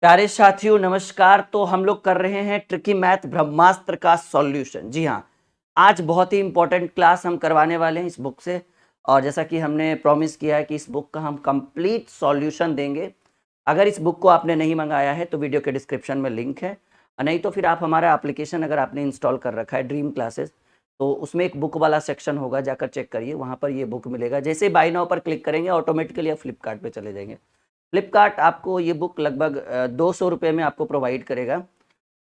प्यारे साथियों नमस्कार। तो हम लोग कर रहे हैं ट्रिकी मैथ ब्रह्मास्त्र का सॉल्यूशन। जी हाँ, आज बहुत ही इंपॉर्टेंट क्लास हम करवाने वाले हैं इस बुक से। और जैसा कि हमने प्रॉमिस किया है कि इस बुक का हम कंप्लीट सॉल्यूशन देंगे। अगर इस बुक को आपने नहीं मंगाया है तो वीडियो के डिस्क्रिप्शन में लिंक है, और नहीं तो फिर आप हमारा एप्लीकेशन अगर आपने इंस्टॉल कर रखा है ड्रीम क्लासेस, तो उसमें एक बुक वाला सेक्शन होगा, जाकर चेक करिए, वहाँ पर ये बुक मिलेगा। जैसे ही बाय नाउ पर क्लिक करेंगे ऑटोमेटिकली आप फ्लिपकार्ट पे चले जाएंगे। फ्लिपकार्ट आपको ये बुक लगभग 200 रुपये में आपको प्रोवाइड करेगा,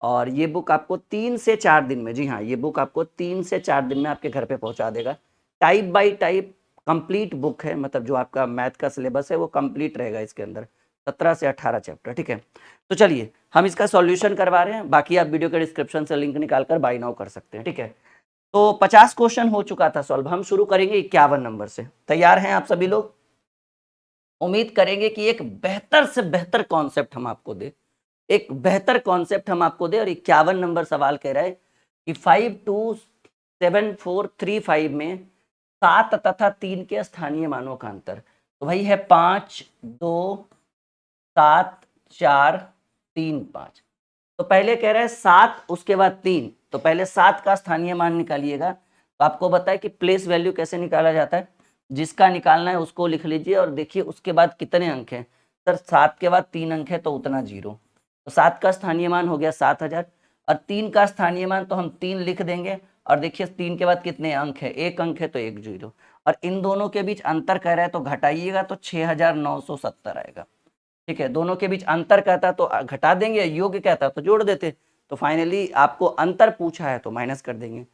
और ये बुक आपको 3 से 4 दिन में, जी हाँ, ये बुक आपको 3 से 4 दिन में आपके घर पे पहुंचा देगा। Type bye type complete book है, मतलब जो आपका मैथ का सिलेबस है वो कंप्लीट रहेगा इसके अंदर, 17 से 18 चैप्टर। ठीक है, तो चलिए हम इसका सॉल्यूशन करवा रहे हैं। बाकी आप वीडियो के डिस्क्रिप्शन से लिंक निकाल कर बाय नाउ कर सकते हैं। ठीक है, तो 50 क्वेश्चन हो चुका था सॉल्व, हम शुरू करेंगे 51 नंबर से। तैयार हैं आप सभी लोग? उम्मीद करेंगे कि एक बेहतर से बेहतर कॉन्सेप्ट हम आपको दे, एक बेहतर कॉन्सेप्ट हम आपको दे। और 51 नंबर सवाल कह रहा है कि 52743 में 7 तथा 3 के स्थानीय मानों का अंतर। तो भाई है 5 2 7 4 3 5। तो पहले कह रहा है 7, उसके बाद 3, तो पहले 7 का स्थानीय मान निकालिएगा। तो आपको बताए कि प्लेस वैल्यू कैसे निकाला जाता है। जिसका निकालना है उसको लिख लीजिए, और देखिए उसके बाद कितने अंक हैं। सर 7 के बाद 3 अंक है तो उतना 0। तो 7 का स्थानीय मान हो गया 7000, और 3 का स्थानीय मान तो हम 3 लिख देंगे। और देखिए 3 के बाद कितने अंक है, 1 अंक है तो 1 0। और इन दोनों के बीच अंतर कह रहा है तो घटाइएगा तो 6970 आएगा। ठीक है, दोनों के बीच अंतर कहता तो घटा देंगे, योग कहता तो जोड़ देते। तो फाइनली आपको अंतर पूछा है तो माइनस कर देंगे।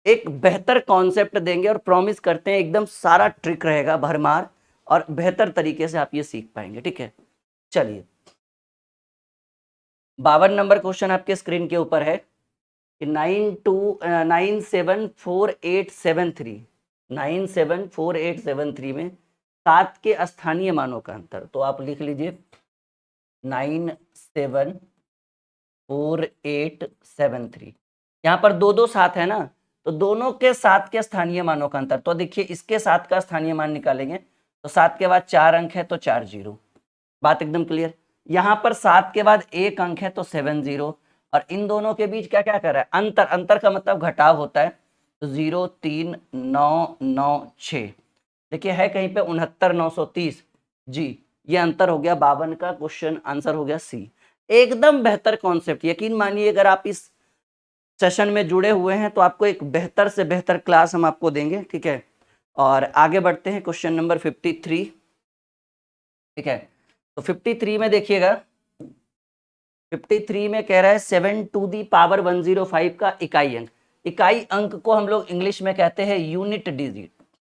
एक बेहतर कॉन्सेप्ट देंगे और प्रॉमिस करते हैं एकदम सारा ट्रिक रहेगा भरमार, और बेहतर तरीके से आप ये सीख पाएंगे। ठीक है, चलिए 52 नंबर क्वेश्चन आपके स्क्रीन के ऊपर है कि 974873 में 7 के स्थानीय मानों का अंतर। तो आप लिख लीजिए 974873। यहाँ पर दो दो 7 है ना, तो दोनों के 7 के स्थानीय मानों का अंतर। तो देखिए इसके 7 का स्थानीय मान निकालेंगे तो 7 के बाद 4 अंक है तो 4 0। बात एकदम क्लियर। यहाँ पर 7 के बाद 1 अंक है तो 7 0। और इन दोनों के बीच क्या क्या कर रहा है, अंतर। अंतर का मतलब घटाव होता है। तो 0 3 9 9 6, देखिए है कहीं पे 69 930। जी, ये अंतर हो गया 52 का। क्वेश्चन आंसर हो गया सी। एकदम बेहतर कॉन्सेप्ट, यकीन मानिए अगर आप इस सेशन में जुड़े हुए हैं तो आपको एक बेहतर से बेहतर क्लास हम आपको देंगे। ठीक है, और आगे बढ़ते हैं क्वेश्चन नंबर 53। ठीक है, तो 53 में देखिएगा, 53 में कह रहा है 7 टू दी पावर 105 का इकाई अंक। इकाई अंक को हम लोग इंग्लिश में कहते हैं यूनिट डिजिट।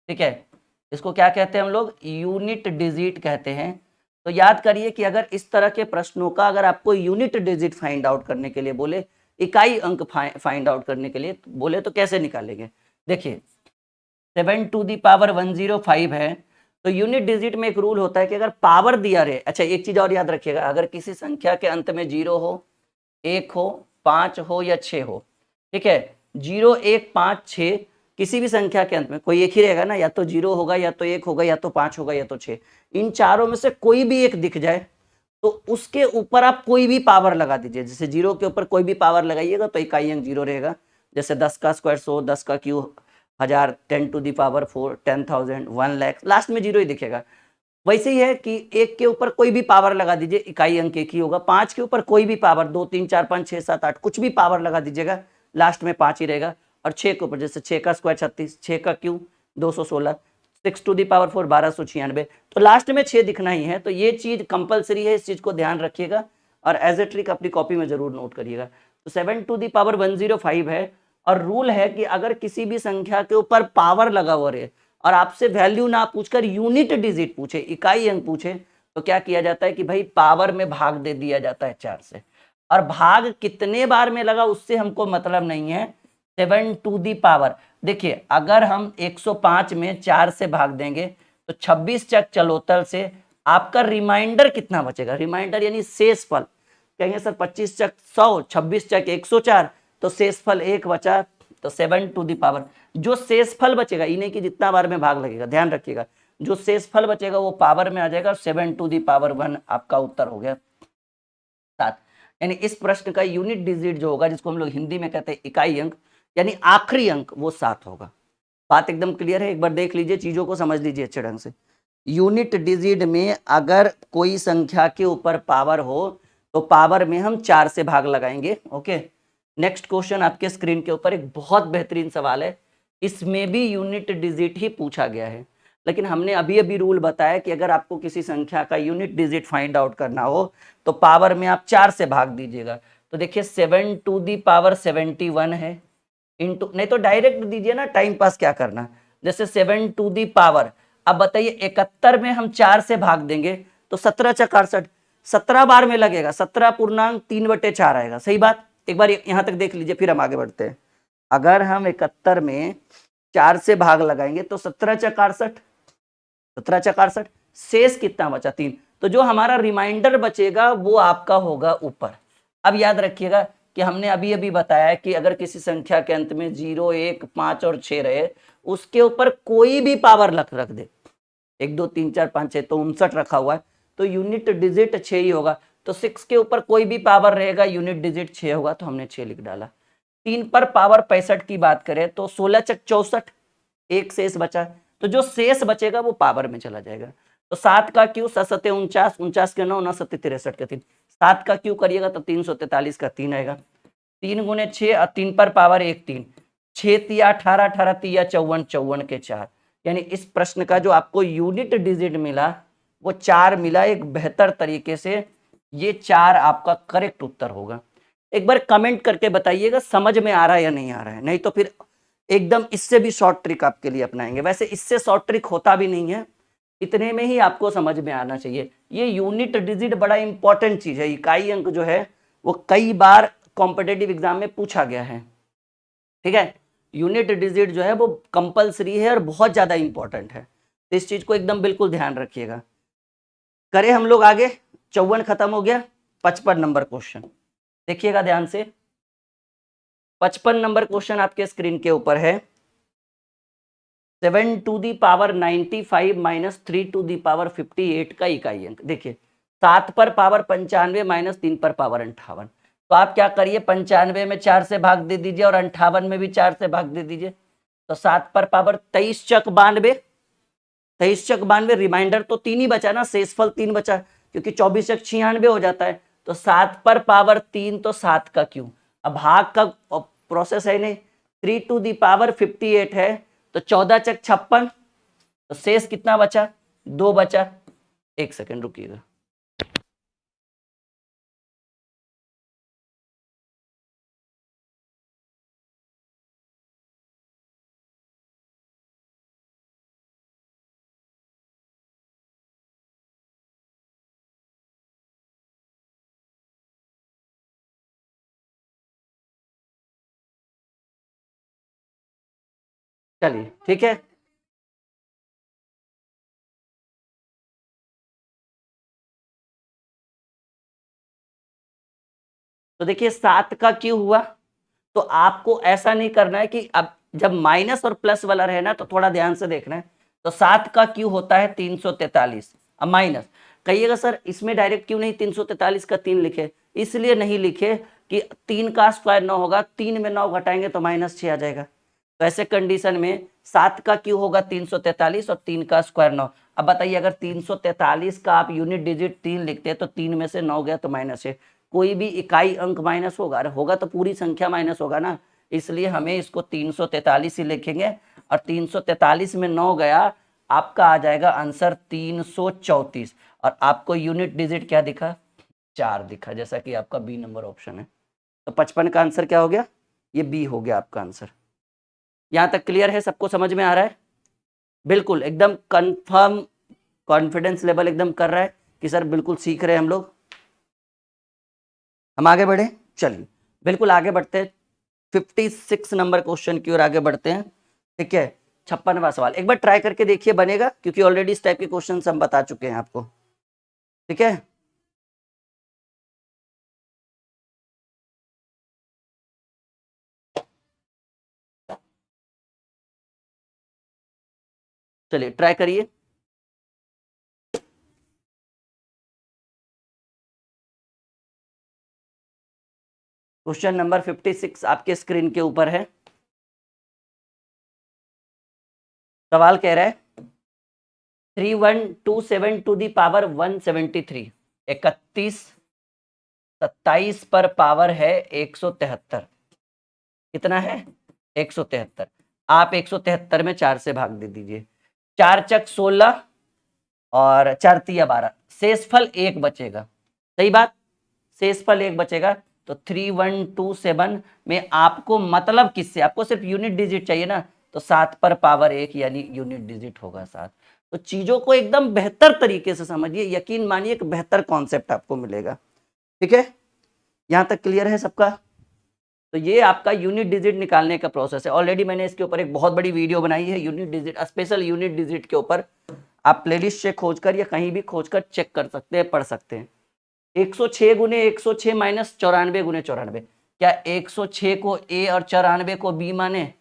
ठीक है, इसको क्या कहते हैं हम लोग, यूनिट डिजिट कहते हैं। तो याद करिए कि अगर इस तरह के प्रश्नों का अगर आपको यूनिट डिजिट फाइंड आउट करने के लिए बोले, इकाई अंक फाइंड आउट करने के लिए बोले, तो कैसे निकालेंगे। देखिए 7 टू दी पावर 105 है, तो यूनिट डिजिट में एक रूल होता है कि अगर पावर दिया रहे, अच्छा एक चीज और याद रखिएगा, अगर किसी संख्या के अंत में 0 हो, 1 हो, 5 हो या 6 हो, ठीक है, 0 1 5 6, किसी भी संख्या के अंत में कोई एक ही रहेगा ना, या तो 0 होगा, या तो 1 होगा, या तो 5 होगा, या तो 6। इन चारों में से कोई भी एक दिख जाए तो उसके ऊपर आप कोई भी पावर लगा दीजिए। जैसे 0 के ऊपर कोई भी पावर लगाइएगा तो इकाई अंक 0 रहेगा। जैसे 10 का स्क्वायर 100, 10 का cube 1000, 10 to the power 4, 10,000, 1 lakh, last में 0 ही दिखेगा। वैसे ही है कि 1 के ऊपर कोई भी पावर लगा दीजिए, इकाई अंक 1 ही होगा। 5 के ऊपर कोई भी पावर, 2 3 4 5 6 7 8, कुछ भी पावर लगा दीजिएगा, लास्ट में 5 ही रहेगा। और 6 के ऊपर जैसे 6 का स्क्वायर 36, 6 का क्यूब 216, 6 टू दी पावर 4 1296, तो लास्ट में 6 दिखना ही है। तो ये चीज कंपलसरी है, इस चीज को ध्यान रखिएगा और एज ए ट्रिक अपनी कॉपी में जरूर नोट करिएगा। तो 7 टू दी पावर 105 है, और रूल है कि अगर किसी भी संख्या के ऊपर पावर लगा हुआ रहे और आपसे वैल्यू ना पूछकर यूनिट डिजिट पूछे, इकाई अंक पूछे, तो क्या किया जाता है कि भाई पावर में भाग दे दिया जाता है 4 से। और भाग कितने बार में लगा उससे हमको मतलब नहीं है, 7 टू दी पावर। देखिए अगर हम 105 में 4 से भाग देंगे तो 26 चक चलोतल से आपका रिमाइंडर कितना बचेगा, रिमाइंडर यानी शेष फल। कहेंगे सर 25 चक 100, 26 चक 104, तो शेषफल 1 बचा। तो 7 टू दी पावर, जो शेषफल बचेगा, इन्हें कि जितना बार में भाग लगेगा, ध्यान रखिएगा, जो शेषफल बचेगा वो पावर में आ जाएगा। 7 टू दी पावर 1 आपका उत्तर हो गया। यानी इस प्रश्न का यूनिट डिजिट जो होगा, जिसको हम लोग हिंदी में कहते हैं इकाई अंक, यानी आखिरी अंक, वो 7 होगा। बात एकदम क्लियर है? एक बार देख लीजिए, चीजों को समझ लीजिए अच्छे ढंग से। यूनिट डिजिट में अगर कोई संख्या के ऊपर पावर हो तो पावर में हम 4 से भाग लगाएंगे। ओके, नेक्स्ट क्वेश्चन आपके स्क्रीन के ऊपर एक बहुत बेहतरीन सवाल है, इसमें भी यूनिट डिजिट ही पूछा गया है, लेकिन हमने अभी अभी रूल बताया कि अगर आपको किसी संख्या का यूनिट डिजिट फाइंड आउट करना हो तो पावर में आप 4 से भाग दीजिएगा। तो देखिए 7 टू दी पावर 71 है, इंटू, नहीं तो डायरेक्ट दीजिए ना, टाइम पास क्या करना। जैसे 7 टू दी पावर, अब बताइए 71 में हम 4 से भाग देंगे तो 17 चक 68, 17 बार में लगेगा, 17.3/4 आएगा। सही बात? एक बार यहां तक देख लीजिए, फिर हम आगे बढ़ते हैं। अगर हम 71 में 4 से भाग लगाएंगे तो 17 चक 68, 17 चक 68, शेष कितना बचा? 3। तो जो हमारा रिमाइंडर बचेगा वो आपका होगा ऊपर। अब याद रखिएगा कि हमने अभी अभी बताया कि अगर किसी संख्या के अंत में 0, 1, 5 और 6 रहे, उसके ऊपर कोई भी पावर रख दे, 1, 2, 3, 4, 5, 6, तो 59 रखा हुआ है, तो यूनिट डिजिट 6 ही होगा। तो 6 के ऊपर कोई भी पावर रहेगा, यूनिट डिजिट 6 होगा, तो हमने 6 लिख डाला। 3 पर पावर 65 की बात करें तो 16 चक 64, एक शेष बचा, तो जो शेष बचेगा वो पावर में चला जाएगा। तो 7 का क्यू 7 49, 49 के 9, 9 7 63 के 3, 7 का क्यू करिएगा तो 343 का 3 आएगा। 3 गुने 6 और 3 पर पावर 1 3, 6 तिया 18, 18 तिया 54, 54 के 4, यानी इस प्रश्न का जो आपको यूनिट डिजिट मिला वो 4 मिला एक बेहतर तरीके से। ये 4 आपका करेक्ट उत्तर होगा। एक बार कमेंट करके बताइएगा समझ में आ रहा है या नहीं आ रहा है, नहीं तो फिर एकदम इससे भी शॉर्ट ट्रिक आपके लिए अपनाएंगे। वैसे इससे शॉर्ट ट्रिक होता भी नहीं है, इतने में ही आपको समझ में आना चाहिए। ये यूनिट डिजिट बड़ा इंपॉर्टेंट चीज है, इकाई अंक जो है वो कई बार कॉम्पिटेटिव एग्जाम में पूछा गया है। ठीक है, यूनिट डिजिट जो है वो कंपलसरी है और बहुत ज्यादा इंपॉर्टेंट है, तो इस चीज को एकदम बिल्कुल ध्यान रखिएगा। करें हम लोग आगे, 54 खत्म हो गया। 55 नंबर क्वेश्चन देखिएगा ध्यान से। 55 नंबर क्वेश्चन आपके स्क्रीन के ऊपर है। 7 to the power 95 minus 3 to the power 58 का इकाई अंक। देखिए 7 पर पावर 95 माइनस 3 पर पावर 58, तो आप क्या करिए 95 में 4 से भाग दे दीजिए और 58 में भी 4 से भाग दे दीजिए। तो 7 पर पावर 23 चक 92, 23 चक 92, रिमाइंडर तो 3 ही बचा ना, शेषफल 3 बचा, क्योंकि 24 चक 96 हो जाता है। तो 7 पर पावर 3, तो 7 का क्यू, अब भाग का प्रोसेस है नहीं, 3 टू दी पावर 58 है, तो 14 चक 56, तो शेष कितना बचा? 2 बचा। एक सेकंड रुकिएगा। चलिए ठीक है, तो देखिए 7 का क्यू हुआ, तो आपको ऐसा नहीं करना है कि अब जब माइनस और प्लस वाला रहे ना तो थोड़ा ध्यान से देखना है। तो 7 का क्यू होता है 343, अब माइनस, कहिएगा सर इसमें डायरेक्ट क्यों नहीं 343 का 3 लिखे? इसलिए नहीं लिखे कि 3 का स्क्वायर 9 होगा, 3 में 9 घटाएंगे तो -6 आ जाएगा। तो ऐसे कंडीशन में 7 का क्यू होगा 343 और 3 का स्क्वायर 9। अब बताइए अगर 343 का आप यूनिट डिजिट 3 लिखते हैं तो 3 में से 9 गया तो -6, कोई भी इकाई अंक माइनस होगा, अरे होगा तो पूरी संख्या माइनस होगा ना, इसलिए हमें इसको 343 ही लिखेंगे। और 343 में 9 गया, आपका आ जाएगा आंसर 334, और आपको यूनिट डिजिट क्या दिखा? 4 दिखा, जैसा कि आपका बी नंबर ऑप्शन है। तो 55 का आंसर क्या हो गया? ये बी हो गया आपका आंसर। यहां तक क्लियर है? सबको समझ में आ रहा है? बिल्कुल एकदम कंफर्म, कॉन्फिडेंस लेवल एकदम कर रहा है कि सर बिल्कुल सीख रहे हैं हम लोग। हम आगे बढ़े, चलिए बिल्कुल आगे बढ़ते हैं। 56 नंबर क्वेश्चन की ओर आगे बढ़ते हैं। ठीक है, 56वां सवाल एक बार ट्राई करके देखिए बनेगा, क्योंकि ऑलरेडी इस टाइप के क्वेश्चन हम बता चुके हैं आपको। ठीक है, चलिए ट्राई करिए। क्वेश्चन नंबर 56 आपके स्क्रीन के ऊपर है। सवाल कह रहा है 3127 टू दी पावर 173, 31 27 पर पावर है 173। कितना है? 173। आप 173 में 4 से भाग दे दीजिए। 4 चक 16 और 4 तिया 12, शेषफल 1 बचेगा। सही बात, शेषफल 1 बचेगा। तो 3127 में आपको मतलब किससे, आपको सिर्फ यूनिट डिजिट चाहिए ना, तो 7 पर पावर 1 यानी यूनिट डिजिट होगा 7। तो चीजों को एकदम बेहतर तरीके से समझिए, यकीन मानिए एक बेहतर कॉन्सेप्ट आपको मिलेगा। ठीक है, यहां तक क्लियर है सबका? तो ये आपका यूनिट डिजिट निकालने का प्रोसेस है। ऑलरेडी मैंने इसके ऊपर एक बहुत बड़ी वीडियो बनाई है unit digit, special unit digit के ऊपर। आप प्लेलिस्ट से खोजकर या कहीं भी खोजकर चेक कर सकते हैं, पढ़ सकते हैं। 106 गुने 106 माइनस 94 गुने 94। क्या 106 को ए और 94 को बी माने?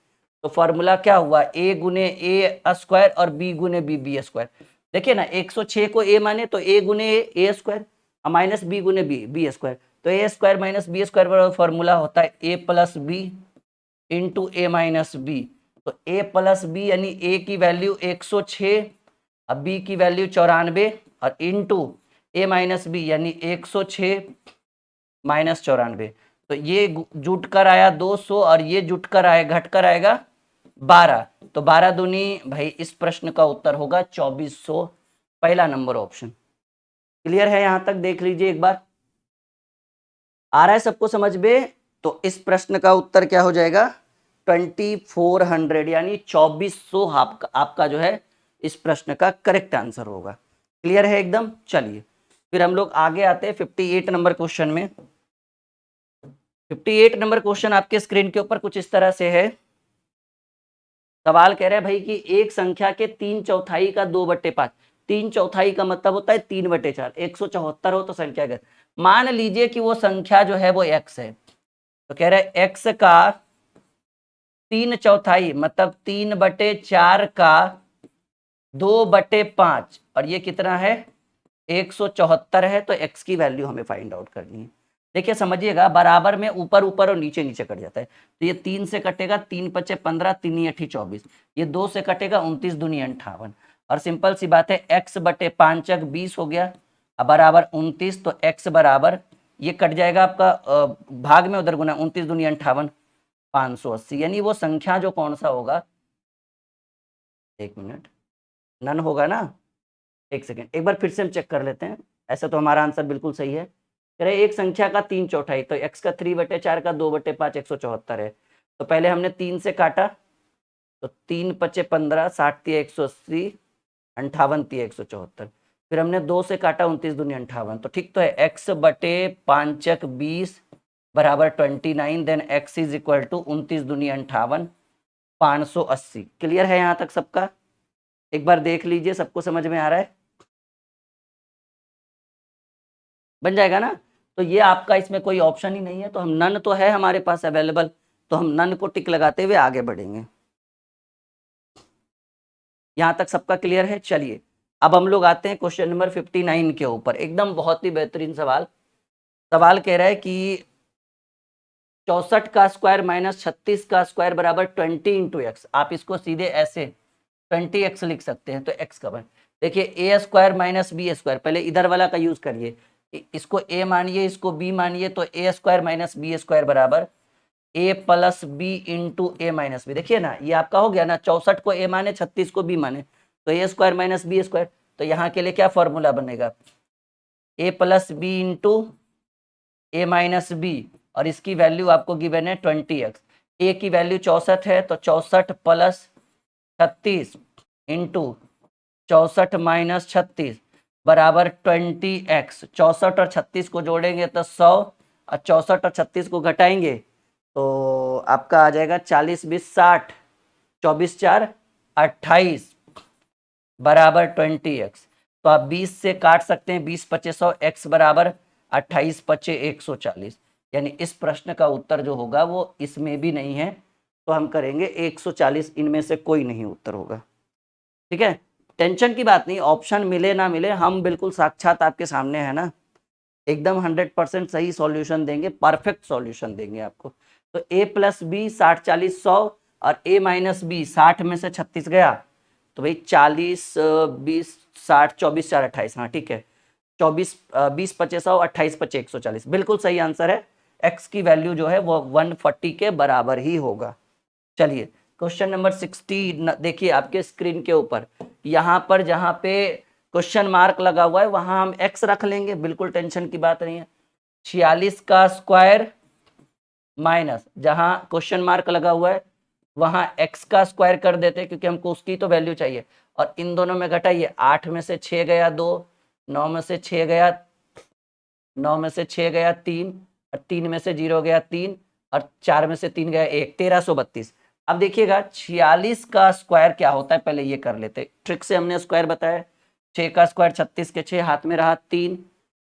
तो फॉर्मूला क्या हुआ, ए गुने ए स्क्वायर और बी गुने बी बी स्क्वायर। देखिए ना, 106 को ए माने तो ए गुने ए स्क्वायर माइनस बी गुने बी बी स्क्वायर। तो ए square minus B square formula होता है A plus B into A minus B. तो ए प्लस बी यानी ए की वैल्यू 106, अब बी की वैल्यू 94 और इंटू ए माइनस बी यानी 106 माइनस 94। तो ये जुट कर आया 200 और ये जुट कर आए घट कर आएगा 12। तो 12 दूनी भाई, इस प्रश्न का उत्तर होगा 2400, पहला नंबर ऑप्शन। क्लियर है? यहां तक देख लीजिए एक बार, आ रहा है सबको समझ में? तो इस प्रश्न का उत्तर क्या हो जाएगा, 2400 यानी 2400 आपका जो है इस प्रश्न का करेक्ट आंसर होगा। क्लियर है एकदम? चलिए फिर हम लोग आगे आते हैं 58 नंबर क्वेश्चन में। 58 नंबर क्वेश्चन आपके स्क्रीन के ऊपर कुछ इस तरह से है। सवाल कह रहा है भाई कि एक संख्या के 3/4 का 2/5, 3/4 का मतलब होता है 3/4, 174 हो तो संख्या का। मान लीजिए कि वो संख्या जो है वो x है, तो कह रहा है x का 3/4 मतलब 3/4 का 2/5 और ये कितना है 174 है। तो x की वैल्यू हमें फाइंड आउट करनी है। देखिए समझिएगा, बराबर में ऊपर ऊपर और नीचे नीचे कट जाता है। तो ये 3 से कटेगा, 3 पचे 15, 3 8 24। ये 2 से कटेगा, 29 दूनी 58। और सिंपल सी बात है, x/5 20 हो गया, अब बराबर 29। तो x बराबर, ये कट जाएगा आपका भाग में उधर गुना, 29 दूनी 58, 580। यानी वो संख्या जो कौन सा होगा, एक मिनट, नन होगा ना। एक सेकेंड, एक बार फिर से हम चेक कर लेते हैं। ऐसा तो हमारा आंसर बिल्कुल सही है। कह रहे एक संख्या का 3/4, तो x का 3/4 का 2/5 174 है। तो पहले हमने 3 से काटा, तो 3 पचे 15, 60 तिया 180, 58 तिया 174। फिर हमने 2 से काटा, 29 दूनी 58। तो ठीक तो है, x/5 20 बराबर 29, then x is equal to 29 दूनी 58, 580। क्लियर है यहाँ तक सबका? एक बार देख लीजिए, सबको समझ में आ रहा है? बन जाएगा ना? तो ये आपका इसमें कोई ऑप्शन ही नहीं है, तो हम नन तो है हमारे पास अवेलेबल, तो हम नन को टिक लगाते हुए आगे बढ़ेंगे। यहां तक सबका क्लियर है? चलिए अब हम लोग आते हैं क्वेश्चन नंबर 59 के ऊपर। एकदम बहुत ही बेहतरीन सवाल। सवाल कह रहा है कि 64 का स्क्वायर माइनस 36 का स्क्वायर बराबर 20 इंटू एक्स। आप इसको सीधे ऐसे 20x लिख सकते हैं। तो x का बन, देखिए ए स्क्वायर माइनस बी स्क्वायर, पहले इधर वाला का यूज करिए, इसको a मानिए इसको b मानिए। तो ए स्क्वायर माइनस बी स्क्वायर बराबर a plus B into A minus b. देखिए ना, ये आपका हो गया ना, 64 को a माने 36 को b माने, तो ए स्क्वायर माइनस बी स्क्वायर। तो यहाँ के लिए क्या फॉर्मूला बनेगा, a plus B into A minus b, और इसकी वैल्यू आपको गिवन है 20x। a की वैल्यू 64 है, तो 64 प्लस 36 इंटू 64 माइनस 36 बराबर 20x। 64 और 36 को जोड़ेंगे तो 100, और 64 और 36 को घटाएंगे तो आपका आ जाएगा 40 20 60, 24 4 28 बराबर 20x। तो आप 20 से काट सकते हैं, 20 पचे 100, x बराबर 28 पचे 140। यानी इस प्रश्न का उत्तर जो होगा वो इसमें भी नहीं है, तो हम करेंगे 140, इनमें से कोई नहीं उत्तर होगा। ठीक है, टेंशन की बात नहीं, ऑप्शन मिले ना मिले, हम बिल्कुल साक्षात आपके सामने है ना। एकदम 100% सही सॉल्यूशन देंगे, परफेक्ट सॉल्यूशन देंगे आपको। तो a प्लस बी 60 40 100 और a माइनस बी 60 में से 36 गया तो भाई 40 20 60 24 4 28, हाँ ठीक है 24 20 25 100 28 25 140, बिल्कुल सही आंसर है। x की वैल्यू जो है वो 140 के बराबर ही होगा। चलिए क्वेश्चन नंबर 60 देखिए आपके स्क्रीन के ऊपर, यहाँ पर जहाँ पे क्वेश्चन मार्क लगा हुआ है वहां हम x रख लेंगे, बिल्कुल टेंशन की बात नहीं है। 46 का स्क्वायर माइनस जहां क्वेश्चन मार्क लगा हुआ है वहां x का स्क्वायर कर देते क्योंकि हमको उसकी तो वैल्यू चाहिए, और इन दोनों में घटाइए, 8 में से 6 गया 2, 9 में से 6 गया 9 में से 6 गया 3, और 3 में से 0 गया 3, और 4 में से 3 गया 1, 1332। अब देखिएगा 46 का स्क्वायर क्या होता है पहले ये कर लेते, ट्रिक से हमने स्क्वायर बताया। 6 का स्क्वायर 36 के 6 हाथ में रहा 3,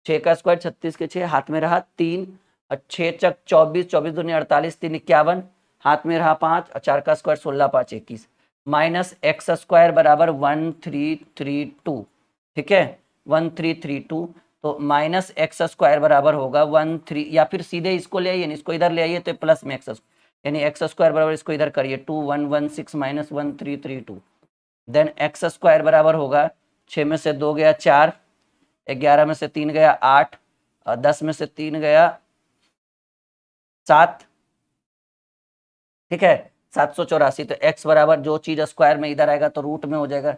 6 का स्क्वायर 36 के 6 हाथ में रहा 3, और 6 चक 24, 24 दूनी 48, 3 51 हाथ में रहा 5, और 4 का स्क्वायर 16 5 21, माइनस एक्स स्क्वायर बराबर 1332। ठीक है 1332, तो माइनस एक्स स्क्वायर बराबर होगा 13, या फिर सीधे इसको ले आइए, इसको इधर ले आइए तो प्लस में एक्स, यानी एक्स स्क्वायर बराबर इसको इधर करिए 2116 माइनस 1332, देन एक्स स्क्वायर बराबर होगा 6 में से 2 गया 4, 11 में से 3 गया 8, और 10 में से 3 गया 7, ठीक है 784। तो x बराबर जो चीज स्क्वायर में इधर आएगा तो रूट में हो जाएगा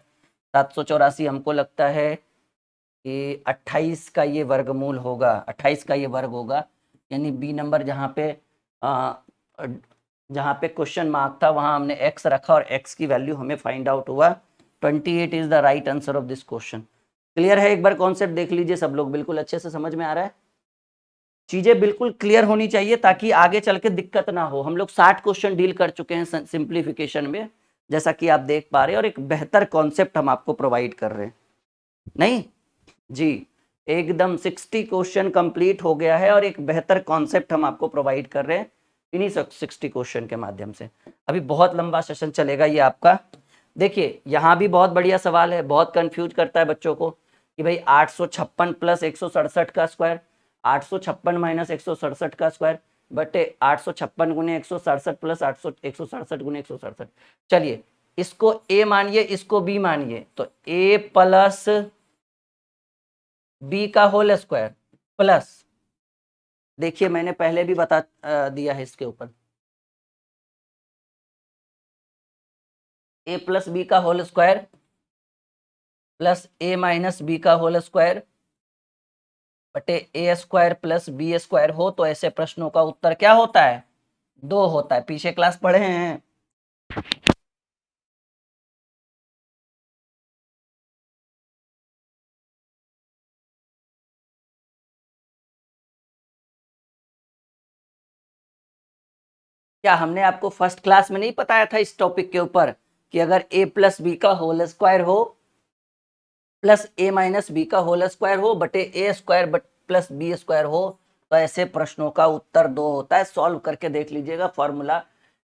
784। हमको लगता है कि 28 का ये वर्गमूल होगा, 28 का ये वर्ग होगा, यानी बी नंबर जहाँ पे क्वेश्चन मार्क था वहां हमने x रखा और x की वैल्यू हमें फाइंड आउट हुआ। 28 is the right answer of this question. Clear है? एक बार कॉन्सेप्ट देख लीजिए सब लोग, बिल्कुल अच्छे से समझ में आ रहा है? चीजें बिल्कुल क्लियर होनी चाहिए ताकि आगे चल के दिक्कत ना हो। हम लोग 60 क्वेश्चन डील कर चुके हैं सिंप्लीफिकेशन में, जैसा कि आप देख पा रहे हैं, और एक बेहतर कॉन्सेप्ट हम आपको प्रोवाइड कर रहे हैं। नहीं जी, एकदम 60 क्वेश्चन कंप्लीट हो गया है और एक बेहतर कॉन्सेप्ट हम आपको प्रोवाइड कर रहे हैं इन्हीं 60 क्वेश्चन के माध्यम से। अभी बहुत लंबा सेशन चलेगा ये आपका। देखिए यहाँ भी बहुत बढ़िया सवाल है, बहुत कंफ्यूज करता है बच्चों को कि भाई 856 प्लस 167 का स्क्वायर, 856 माइनस 167 का स्क्वायर बटे 856 गुने 167 प्लस 167 गुने 167। चलिए इसको a मानिए, इसको b मानिए, तो a प्लस b का होल स्क्वायर प्लस, देखिए मैंने पहले भी बता दिया है इसके ऊपर, a प्लस बी का whole square plus a minus B का होल स्क्वायर बटे ए स्क्वायर प्लस बी स्क्वायर हो तो ऐसे प्रश्नों का उत्तर क्या होता है? 2 होता है। पीछे क्लास पढ़े हैं? क्या हमने आपको फर्स्ट क्लास में नहीं बताया था इस टॉपिक के ऊपर कि अगर a प्लस बी का होल स्क्वायर हो प्लस a माइनस बी का होल स्क्वायर हो बटे ए स्क्वायर प्लस बी स्क्वायर हो तो ऐसे प्रश्नों का उत्तर 2 होता है। सॉल्व करके देख लीजिएगा फॉर्मूला,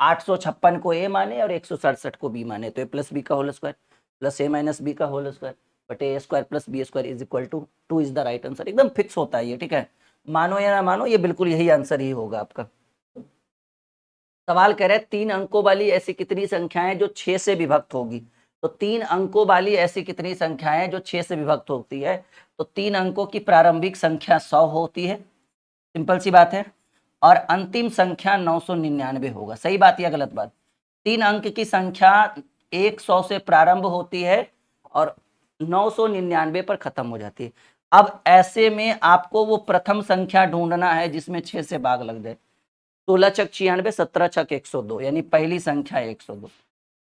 856 को a माने और 167 को b माने, तो a प्लस बी का whole square plus a minus B का होल स्क्वायर बटे ए square plus B square is equal to 2 is the right answer. एकदम फिक्स होता है ये, ठीक है, मानो या ना मानो ये बिल्कुल यही आंसर ही होगा आपका। सवाल कह रहे हैं 3 अंकों वाली ऐसी कितनी संख्याएं जो 6 से विभक्त होगी? तो 3 अंकों वाली ऐसी कितनी संख्याएं जो 6 से विभक्त होती है? तो 3 अंकों की प्रारंभिक संख्या 100 होती है, सिंपल सी बात है, और अंतिम संख्या 999 होगा। सही बात या गलत बात? 3 अंक की संख्या 100 से प्रारंभ होती है और 999 पर खत्म हो जाती है। अब ऐसे में आपको वो प्रथम संख्या ढूंढना है जिसमें 6 से भाग लग जाए। 16 छक 96, 17 छक 102, यानी पहली संख्या 102।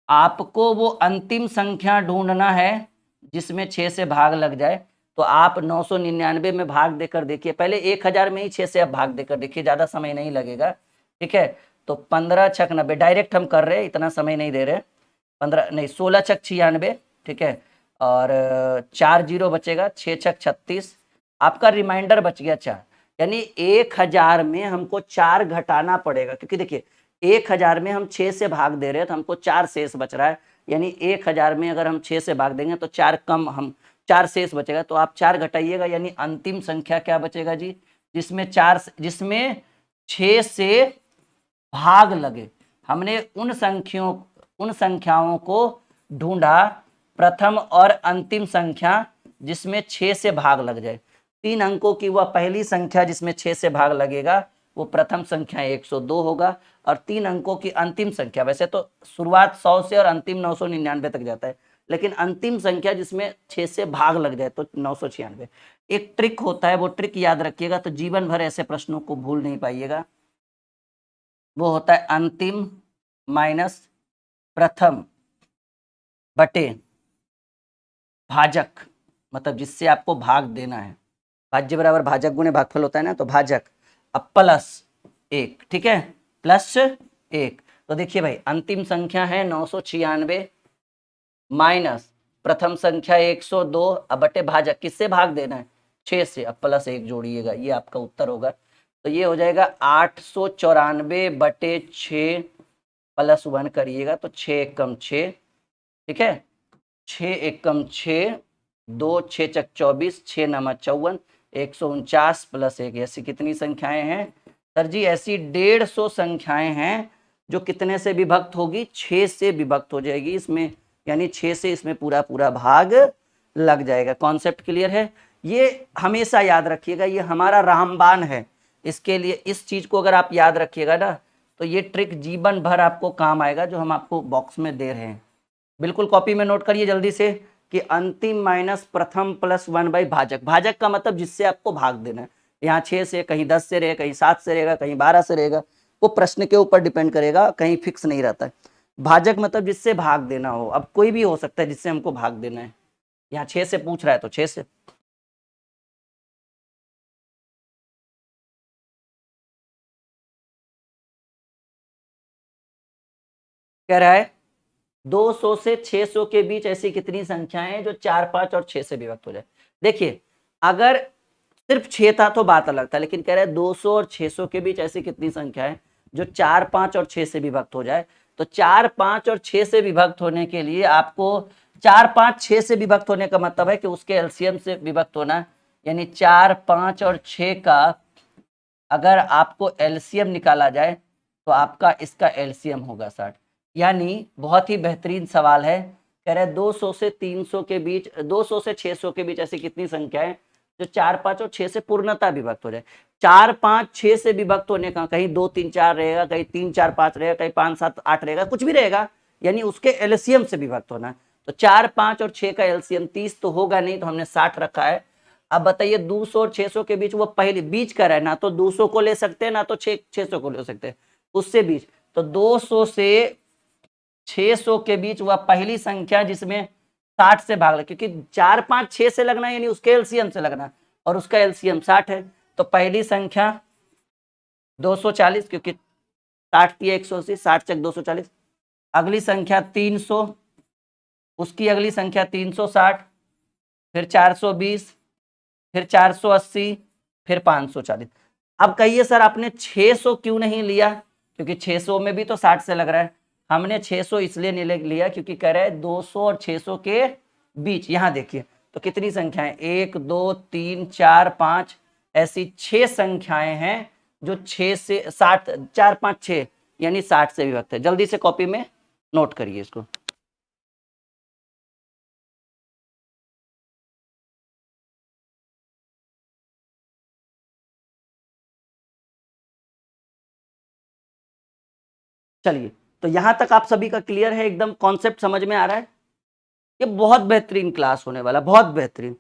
आपको वो अंतिम संख्या ढूंढना है जिसमें 6 से भाग लग जाए, तो आप 999 में भाग देकर देखिए, पहले 1000 में ही 6 से आप भाग देकर देखिए, ज्यादा समय नहीं लगेगा, ठीक है। तो 15 छक 90, डायरेक्ट हम कर रहे हैं, इतना समय नहीं दे रहे। 15 नहीं 16 छक 96, ठीक है, और 4 जीरो बचेगा, 6 छक 36, आपका रिमाइंडर बच गया 4, यानी 1000 में हमको 4 घटाना पड़ेगा, क्योंकि देखिए 1000 में हम 6 से भाग दे रहे हैं तो हमको 4 शेष बच रहा है, यानी 1000 में अगर हम 6 से भाग देंगे तो 4 कम हम 4 शेष बचेगा, तो आप 4 घटाइएगा, यानी अंतिम संख्या क्या बचेगा जी, जिसमें 6 से भाग लगे। हमने उन संख्याओं को ढूंढा, प्रथम और अंतिम संख्या जिसमें 6 से भाग लग जाए। 3 अंकों की वह पहली संख्या जिसमें 6 से भाग लगेगा वो प्रथम संख्या 102 होगा, और 3 अंकों की अंतिम संख्या, वैसे तो शुरुआत 100 से और अंतिम 999 तक जाता है, लेकिन अंतिम संख्या जिसमें 6 से भाग लग जाए तो 996। एक ट्रिक होता है, वो ट्रिक याद रखिएगा, तो जीवन भर ऐसे प्रश्नों को भूल नहीं पाइएगा। वो होता है अंतिम माइनस प्रथम बटे भाजक, मतलब जिससे आपको भाग देना है। भाज्य बराबर भाजक गुणे भागफल होता है ना, तो भाजक अब प्लस 1, ठीक है, प्लस 1। तो देखिए भाई, अंतिम संख्या है 996 माइनस प्रथम संख्या 102, अब बटे भाजक, किससे भाग देना है, 6 से, अब प्लस 1 जोड़िएगा, ये आपका उत्तर होगा। तो ये हो जाएगा 894 बटे 6 प्लस 1 करिएगा, तो 6 एकम 6, ठीक है, 6 एकम 6, 2 6 चक 24, 6 नमा 54, 149 प्लस 1। ऐसी कितनी संख्याएं हैं सर जी? ऐसी 150 संख्याएं हैं जो कितने से विभक्त होगी, 6 से विभक्त हो जाएगी इसमें, यानी 6 से इसमें पूरा पूरा भाग लग जाएगा। कॉन्सेप्ट क्लियर है? ये हमेशा याद रखिएगा, ये हमारा रामबाण है। इसके लिए इस चीज को अगर आप याद रखिएगा ना, तो ये ट्रिक जीवन भर आपको काम आएगा जो हम आपको बॉक्स में दे रहे हैं। बिल्कुल कॉपी में नोट करिए जल्दी से कि अंतिम माइनस प्रथम प्लस 1 बाई भाजक। भाजक का मतलब जिससे आपको भाग देना है। यहाँ 6 से, कहीं 10 से रहेगा, कहीं 7 से रहेगा, कहीं 12 से रहेगा, वो प्रश्न के ऊपर डिपेंड करेगा, कहीं फिक्स नहीं रहता है। भाजक मतलब जिससे भाग देना हो, अब कोई भी हो सकता है जिससे हमको भाग देना है। यहाँ 6 से पूछ रहा है तो 6 से। कह रहा है 200 से 600 के बीच ऐसी कितनी संख्याएं हैं जो 4, 5 और 6 से विभक्त हो जाए। देखिए, अगर सिर्फ 6 था तो बात अलग था, लेकिन कह रहा है 200 और 600 के बीच ऐसी कितनी संख्या है जो 4, 5 और 6 से विभक्त हो जाए। तो 4, 5 और 6 से विभक्त होने के लिए आपको 4, 5, 6 से विभक्त होने का मतलब है कि उसके एलसीएम से विभक्त होना, यानी 4, 5 और 6 का अगर आपको एलसीएम निकाला जाए तो आपका इसका एलसीएम होगा 60। यानी बहुत ही बेहतरीन सवाल है। कह रहे 200 से 300 के बीच, 200 से 600 के बीच ऐसी कितनी संख्या है जो 4, 5 और 6 से पूर्णतः विभक्त हो जाए। 4, 5, 6 से विभक्त होने का कहीं 2, 3, 4 रहेगा, कहीं 3, 4, 5 रहेगा, कहीं 5, 7, 8 रहेगा, कुछ भी रहेगा, यानी उसके एलसीएम से विभक्त होना है। तो 4, 5 और 6 का एलसीएम 30 तो होगा नहीं, तो हमने 60 रखा है। अब बताइए 200 और 600 के बीच वो पहले बीच का है ना, तो 200 को ले सकते हैं ना तो 600 को ले सकते हैं, उससे बीच। तो 200 से 600 के बीच वह पहली संख्या जिसमें 60 से भाग लगे, क्योंकि 4, 5, 6 से लगना यानी उसके एलसीएम से लगना, और उसका एलसीएम 60 है। तो पहली संख्या 240, क्योंकि 60 थी 180, 60 चक 240। अगली संख्या 300, उसकी अगली संख्या 360, फिर 420, फिर 480, फिर 540। अब कहिए सर आपने 600 क्यों नहीं लिया? क्योंकि 600 में भी तो 60 से लग रहा है। हमने 600 इसलिए नहीं लिया क्योंकि कह रहे हैं 200 और 600 के बीच। यहां देखिए तो कितनी संख्याएं, 1, 2, 3, 4, 5, ऐसी 6 संख्याएं हैं जो 6 से 60, 4, 5, 6 यानी 60 से विभक्त है। जल्दी से कॉपी में नोट करिए इसको। चलिए, तो यहां तक आप सभी का क्लियर है, एकदम कॉन्सेप्ट समझ में आ रहा है। ये बहुत बेहतरीन क्लास होने वाला, बहुत बेहतरीन।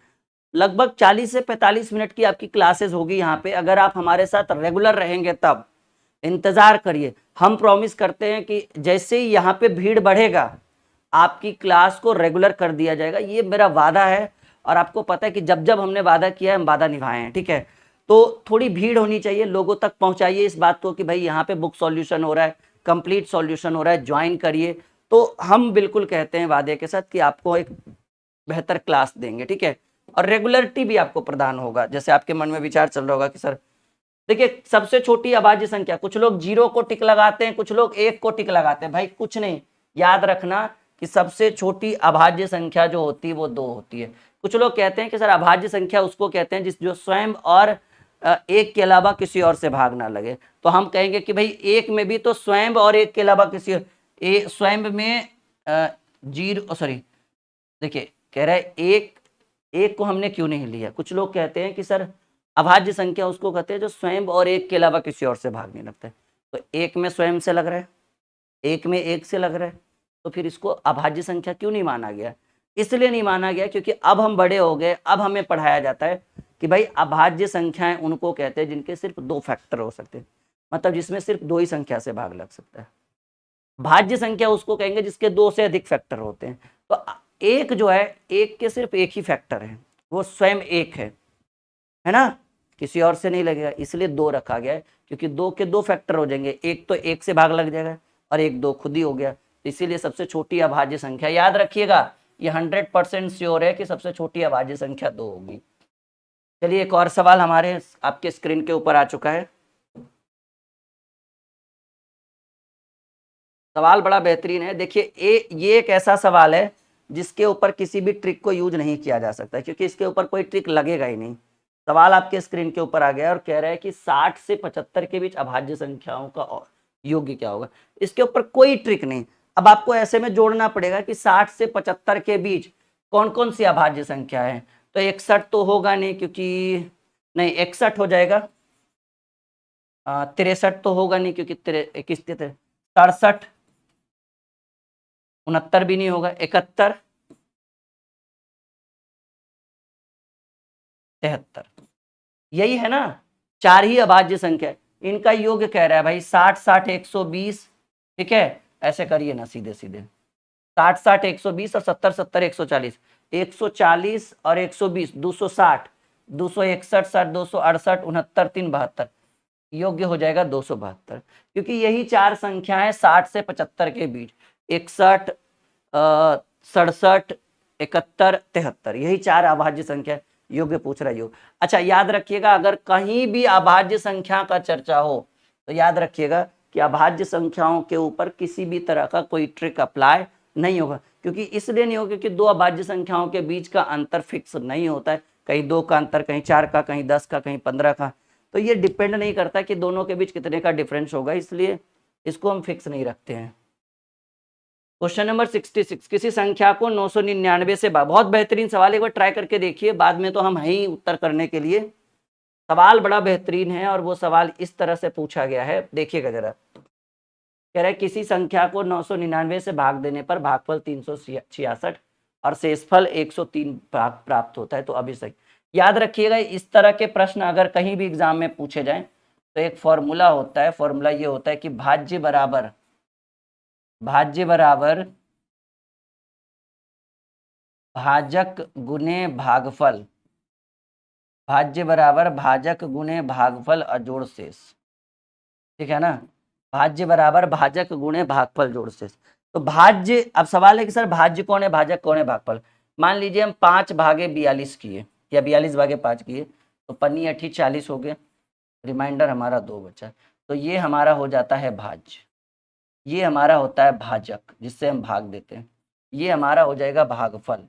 लगभग 40 से 45 मिनट की आपकी क्लासेस होगी यहाँ पे। अगर आप हमारे साथ रेगुलर रहेंगे तब इंतजार करिए। हम प्रॉमिस करते हैं कि जैसे ही यहाँ पे भीड़ बढ़ेगा आपकी क्लास को रेगुलर कर दिया जाएगा, ये मेरा वादा है। और आपको पता है कि जब जब हमने वादा किया है हम वादा निभाए हैं, ठीक है। तो थोड़ी भीड़ होनी चाहिए, लोगों तक पहुंचाइए इस बात को कि भाई यहाँ पे बुक सॉल्यूशन हो रहा है, कंप्लीट सॉल्यूशन हो रहा है, ज्वाइन करिए। तो हम बिल्कुल कहते हैं वादे के साथ कि आपको एक बेहतर क्लास देंगे, ठीक है। और रेगुलरिटी भी आपको प्रदान होगा। जैसे आपके मन में विचार चल रहा होगा कि सर देखिए, सबसे छोटी अभाज्य संख्या, कुछ लोग 0 को टिक लगाते हैं, कुछ लोग 1 को टिक लगाते हैं। भाई कुछ नहीं, याद रखना कि सबसे छोटी अभाज्य संख्या जो होती है वो 2 होती है। कुछ लोग कहते हैं कि सर अभाज्य संख्या उसको कहते हैं जिस जो स्वयं और एक के अलावा किसी और से भाग ना लगे। तो हम कहेंगे कि भाई एक में भी तो स्वयं और एक के अलावा किसी स्वयं में जीरो सॉरी देखिए कह रहा है एक को हमने क्यों नहीं लिया। कुछ लोग कहते हैं कि सर अभाज्य संख्या उसको कहते हैं जो स्वयं और एक के अलावा किसी और से भाग नहीं लगता है। तो एक में स्वयं से लग रहा है, एक में एक से लग रहा है, तो फिर इसको अभाज्य संख्या क्यों नहीं माना गया। इसलिए नहीं माना गया क्योंकि अब हम बड़े हो गए, अब हमें पढ़ाया जाता है कि भाई अभाज्य संख्याएं उनको कहते हैं जिनके सिर्फ दो फैक्टर हो सकते हैं, मतलब जिसमें सिर्फ दो ही संख्या से भाग लग सकता है। भाज्य संख्या उसको कहेंगे जिसके दो से अधिक फैक्टर होते हैं। तो एक जो है, एक के सिर्फ एक ही फैक्टर है, वो स्वयं एक है ना, किसी और से नहीं लगेगा, इसलिए दो रखा गया है क्योंकि दो के दो फैक्टर हो जाएंगे, एक तो एक से भाग लग जाएगा और एक दो खुद ही हो गया, तो इसीलिए सबसे छोटी अभाज्य संख्या, याद रखिएगा ये 100% श्योर है कि सबसे छोटी अभाज्य संख्या दो होगी। चलिए एक और सवाल हमारे आपके स्क्रीन के ऊपर आ चुका है। सवाल बड़ा बेहतरीन है। देखिए ये एक ऐसा सवाल है जिसके ऊपर किसी भी ट्रिक को यूज नहीं किया जा सकता क्योंकि इसके ऊपर कोई ट्रिक लगेगा ही नहीं। सवाल आपके स्क्रीन के ऊपर आ गया और कह रहा है कि 60 से 75 के बीच अभाज्य संख्याओं का योग्य क्या होगा। इसके ऊपर कोई ट्रिक नहीं। अब आपको ऐसे में जोड़ना पड़ेगा कि 60 से 75 के बीच कौन कौन सी अभाज्य संख्या है। तो 61 तो होगा नहीं क्योंकि नहीं 61 हो जाएगा, 63 तो होगा नहीं क्योंकि 67, 69 भी नहीं होगा, 71, 73, यही है ना, चार ही अभाज्य संख्या। इनका योग कह रहा है भाई 60 60 120, ठीक है, ऐसे करिए ना सीधे सीधे 60 60 120 और 70 70 140, 140 और 120 260, 261 60 268 69 3 72, योग्य हो जाएगा 272 क्योंकि यही चार संख्याएं 60 से 75 के बीच 61 67 71 73, यही चार अभाज्य संख्या योग्य पूछ रहा है योग। अच्छा याद रखिएगा अगर कहीं भी अभाज्य संख्या का चर्चा हो तो याद रखिएगा कि अभाज्य संख्याओं के ऊपर किसी भी तरह का कोई ट्रिक अप्लाई नहीं होगा क्योंकि इसलिए नहीं होगा कि दो अभाज्य संख्याओं के बीच का अंतर फिक्स नहीं होता है, कहीं 2 का अंतर, कहीं 4 का, कहीं 10 का, कहीं 15 का, तो ये डिपेंड नहीं करता कि दोनों के बीच कितने का डिफरेंस होगा, इसलिए इसको हम फिक्स नहीं रखते हैं। क्वेश्चन नंबर 66, किसी संख्या को 999 से बहुत बेहतरीन सवाल, एक बार ट्राई करके देखिए, बाद में तो हम हैं ही उत्तर करने के लिए। सवाल बड़ा बेहतरीन है और वो सवाल इस तरह से पूछा गया है, देखिएगा जरा। कह रहा है किसी संख्या को 999 से भाग देने पर भागफल 366 और शेषफल 103 प्राप्त होता है, तो अभी सही। याद रखिएगा इस तरह के प्रश्न अगर कहीं भी एग्जाम में पूछे जाएं तो एक फॉर्मूला होता है, फॉर्मूला ये होता है कि भाज्य बराबर भाजक गुने भागफल, भाज्य बराबर भाजक गुणे भागफल अजोड़ शेष, ठीक है ना, भाज्य बराबर भाजक गुणे भागफल जोड़ शेष। तो भाज्य, अब सवाल है कि सर भाज्य कौन है, भाजक कौन है, भागफल। मान लीजिए हम 5 भागे 42 किए या 42 भागे 5 किए तो पन्नी 8 40 हो गए, रिमाइंडर हमारा 2 बचा, तो ये हमारा हो जाता है भाज्य, ये हमारा होता है भाजक जिससे हम भाग देते हैं, ये हमारा हो जाएगा भागफल,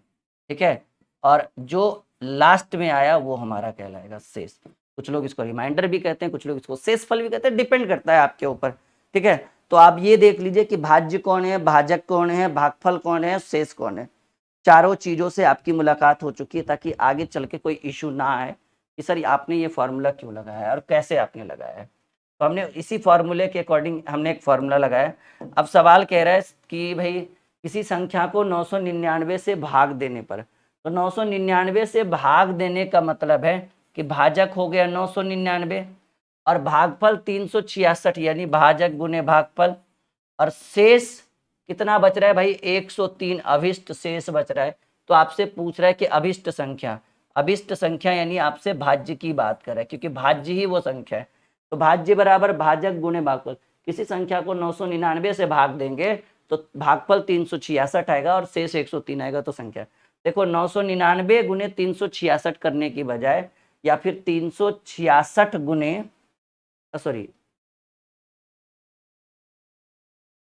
ठीक है, और जो लास्ट में आया वो हमारा कहलाएगा शेष। कुछ लोग इसको रिमाइंडर भी कहते हैं, कुछ लोग इसको शेषफल भी कहते हैं, डिपेंड करता है आपके ऊपर, ठीक है। तो आप ये देख लीजिए कि भाज्य कौन है, भाजक कौन है, भागफल कौन है, शेष कौन है। चारों चीजों से आपकी मुलाकात हो चुकी है ताकि आगे चल के कोई इशू ना आए कि सर आपने ये फॉर्मूला क्यों लगाया है और कैसे आपने लगाया है। तो हमने इसी फॉर्मूले के अकॉर्डिंग हमने एक फॉर्मूला लगाया। अब सवाल कह रहा है कि भाई किसी संख्या को 999 से भाग देने पर, तो 999 से भाग देने का मतलब है कि भाजक हो गया 999 और भागफल 366, यानी भाजक गुने भागफल, और शेष कितना बच रहा है भाई 103, अभिष्ट शेष बच रहा है। तो आपसे पूछ रहा है कि अभिष्ट संख्या यानी आपसे भाज्य की बात कर रहा है क्योंकि भाज्य ही वो संख्या है। तो भाज्य बराबर भाजक गुणे भागफल, किसी संख्या को 999 से भाग देंगे तो भागफल 366 आएगा और शेष 103 आएगा, तो संख्या देखो 999 गुने 366 करने की बजाय या फिर 366 गुने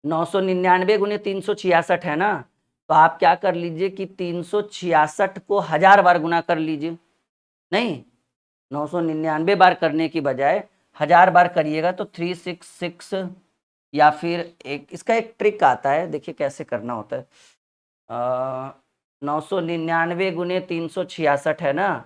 999 गुने 366 है ना, तो आप क्या कर लीजिए कि 366 को 1000 बार गुना कर लीजिए, नहीं 999 बार करने की बजाय 1000 बार करिएगा तो 366, या फिर एक इसका एक ट्रिक आता है, देखिए कैसे करना होता है। 999 गुने 366 है ना,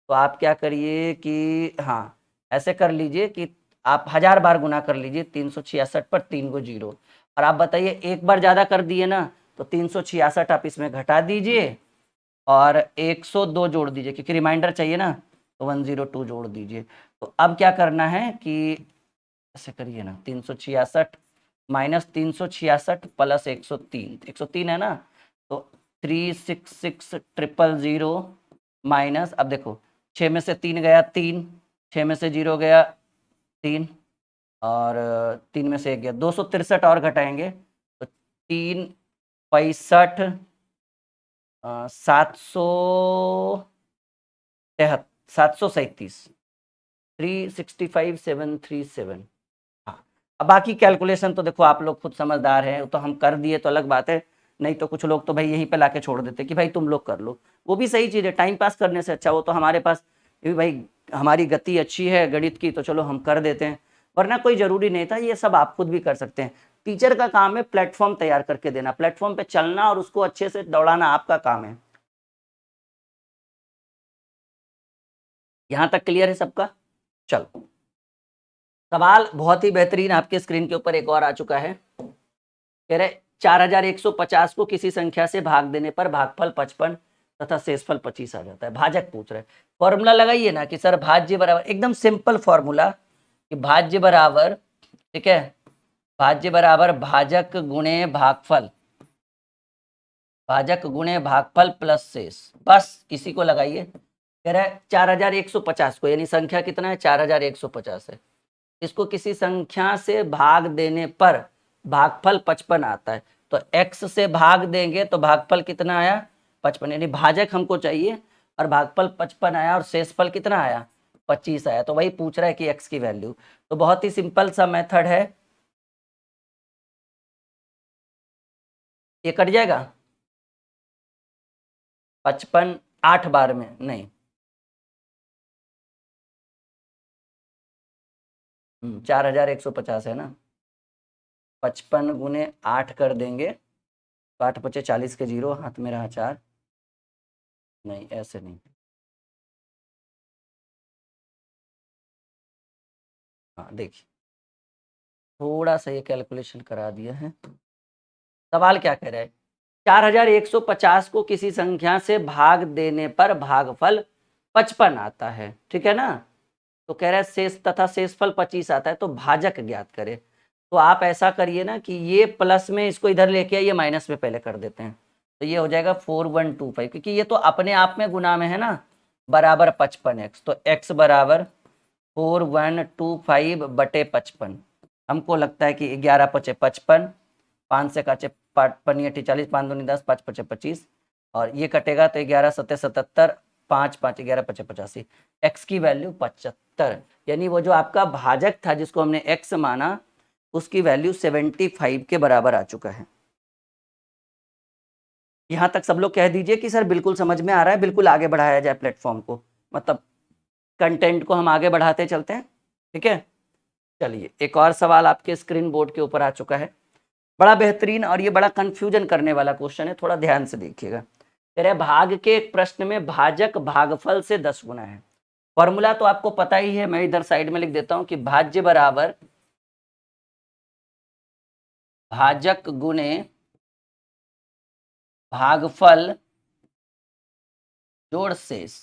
तो आप क्या करिए कि हाँ ऐसे कर लीजिए कि आप 1000 बार गुना कर लीजिए 366 पर 3 को 0, और आप बताइए एक बार ज़्यादा कर दिए ना, तो 366 आप इसमें घटा दीजिए और 102 जोड़ दीजिए, क्योंकि रिमाइंडर चाहिए ना, तो 102 जोड़ दीजिए। तो अब क्या करना है कि ऐसे करिए ना, 366 माइनस 366 प्लस 103, 103 है ना, तो 366000 माइनस, अब देखो 6 में से 3 गया 3, 6 में से 0 गया 3, और 3 में से 1 गया, 263 और घटाएंगे तो 3 65 737 365,737। हाँ, अब बाकी कैलकुलेशन तो देखो आप लोग खुद समझदार हैं, तो हम कर दिए तो अलग बात है, नहीं तो कुछ लोग तो भाई यहीं पे लाके छोड़ देते कि भाई तुम लोग कर लो, वो भी सही चीज़ है, टाइम पास करने से अच्छा, वो तो हमारे पास ये भी भाई हमारी गति अच्छी है गणित की, तो चलो हम कर देते हैं, वरना कोई ज़रूरी नहीं था, ये सब आप खुद भी कर सकते हैं। टीचर का काम है प्लेटफॉर्म तैयार करके देना, प्लेटफॉर्म पे चलना और उसको अच्छे से दौड़ाना आपका काम है। यहाँ तक क्लियर है सबका? चलो, सवाल बहुत ही बेहतरीन आपके स्क्रीन के ऊपर एक और आ चुका है, कह रहे 4150 को किसी संख्या से भाग देने पर भागफल 55 तथा शेषफल 25 आ जाता है। भाजक पूछ रहे, फॉर्मूला लगाइए ना कि सर भाज्य बराबर, एकदम सिंपल फॉर्मूला कि भाज्य बराबर, ठीक है, भाज्य बराबर भाजक गुणे भागफल, भाजक गुणे भागफल प्लस शेष, बस इसी को लगाइए। कह रहा है 4150 को, यानी संख्या कितना है 4150 है, इसको किसी संख्या से भाग देने पर भागफल 55 आता है, तो x से भाग देंगे तो भागफल कितना आया 55, यानी भाजक हमको चाहिए और भागफल 55 आया और शेषफल कितना आया 25 आया, तो वही पूछ रहा है कि x की वैल्यू। तो बहुत ही सिंपल सा मेथड है, ये कट जाएगा 55 8 बार में, नहीं 4150 है ना, 55 गुने 8 कर देंगे तो 8 पचे 40 के 0, हाथ में रहा 4, नहीं ऐसे नहीं, हाँ देखिए थोड़ा सा ये कैलकुलेशन करा दिया है। सवाल क्या कह रहा है, 4150 को किसी संख्या से भाग देने पर भागफल 55 आता है, ठीक है ना, तो कह रहा है शेष तथा शेषफल 25 आता है, तो भाजक ज्ञात करे। तो आप ऐसा करिए ना कि ये प्लस में इसको इधर लेके आइए, माइनस में पहले कर देते हैं, तो ये हो जाएगा 4125, क्योंकि ये तो अपने आप में गुना में है ना, बराबर 55x, तो x बराबर 4125 बटे 55, हमको लगता है कि 11 पचे 55, 5 से काचे 5 40, 5 दूनी 10, 5 पचे 25, और ये कटेगा तो 11 सत्ते 77, 5 5 11 पचे 85, x की वैल्यू 75, यानी वो जो आपका भाजक था जिसको हमने x माना, उसकी वैल्यू 75 के बराबर आ चुका है। यहाँ तक सब लोग कह दीजिए कि सर बिल्कुल समझ में आ रहा है, बिल्कुल आगे बढ़ाया जाए प्लेटफॉर्म को, मतलब कंटेंट को हम आगे बढ़ाते चलते हैं, ठीक है। चलिए एक और सवाल आपके स्क्रीन बोर्ड के ऊपर आ चुका है, बड़ा बेहतरीन और ये बड़ा कंफ्यूजन करने वाला क्वेश्चन है, थोड़ा ध्यान से देखिएगा। कह रहे भाग के एक प्रश्न में भाजक भागफल से 10 गुना है, फॉर्मूला तो आपको पता ही है, मैं इधर साइड में लिख देता हूं कि भाज्य बराबर भाजक गुणे भागफल जोड़ शेष,